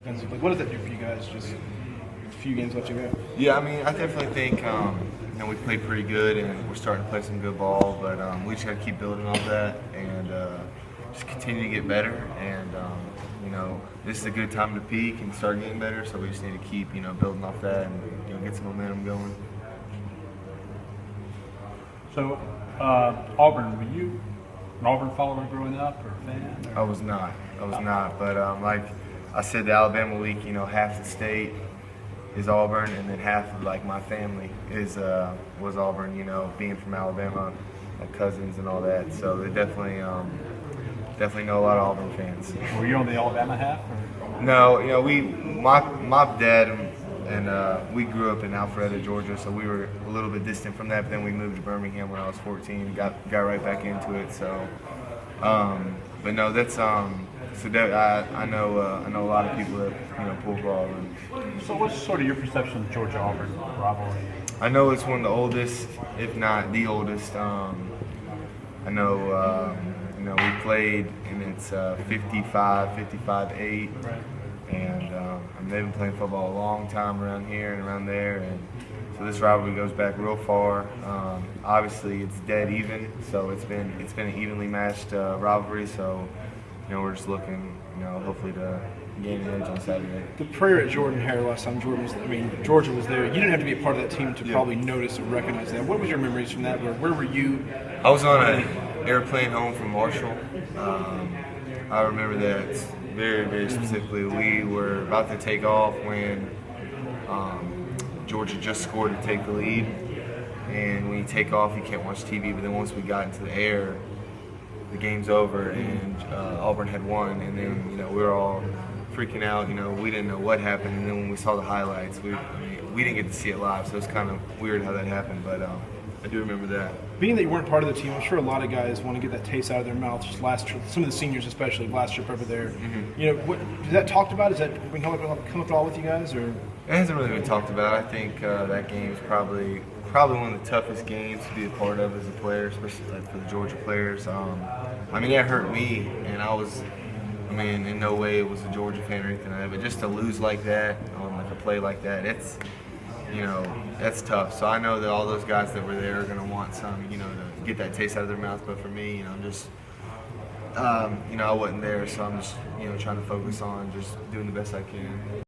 Like, what does that do for you guys? Just a few games left to go. Yeah, I mean, I definitely think we played pretty good and we're starting to play some good ball, but we just got to keep building off that and just continue to get better. And this is a good time to peak and start getting better, so we just need to keep building off that and get some momentum going. So, Auburn, were you an Auburn follower growing up or a fan? Or? I was not, but like I said, the Alabama week, half the state is Auburn, and then half of my family was Auburn. Being from Alabama, my cousins and all that. So they definitely know a lot of Auburn fans. Were you on the Alabama half? Or? No, my dad and we grew up in Alpharetta, Georgia, so we were a little bit distant from that. But then we moved to Birmingham when I was 14 and got right back into it. So, but no, that's So I know a lot of people that pull for Auburn. So what's sort of your perception of the Georgia-Auburn rivalry? I know it's one of the oldest, if not the oldest. I know we played and it's 55-8, right. And they've been playing football a long time around here and around there, and so this rivalry goes back real far. Obviously, it's dead even, so it's been an evenly matched rivalry. So. We're just looking, hopefully to gain an edge on Saturday. The prayer at Jordan-Hare last time Georgia was there. You didn't have to be a part of that team to probably notice or recognize that. What was your memories from that? Where were you? I was on an airplane home from Marshall. I remember that very, very specifically. We were about to take off when Georgia just scored to take the lead. And when you take off, you can't watch TV. But then once we got into the air, the game's over and Auburn had won, and then we were all freaking out. We didn't know what happened, and then when we saw the highlights, we didn't get to see it live, so it's kind of weird how that happened. But I do remember that. Being that you weren't part of the team, I'm sure a lot of guys want to get that taste out of their mouth. Just last trip, some of the seniors especially, last trip over there. Mm-hmm. What is that talked about? Is that been come up at all with you guys, or? It hasn't really been talked about. I think that game is probably one of the toughest games to be a part of as a player, especially for the Georgia players. It hurt me, and in no way it was a Georgia fan or anything like that, but just to lose like that, on a play like that, it's, that's tough. So I know that all those guys that were there are going to want some, to get that taste out of their mouth. But for me, I'm just, I wasn't there, so I'm just, trying to focus on just doing the best I can.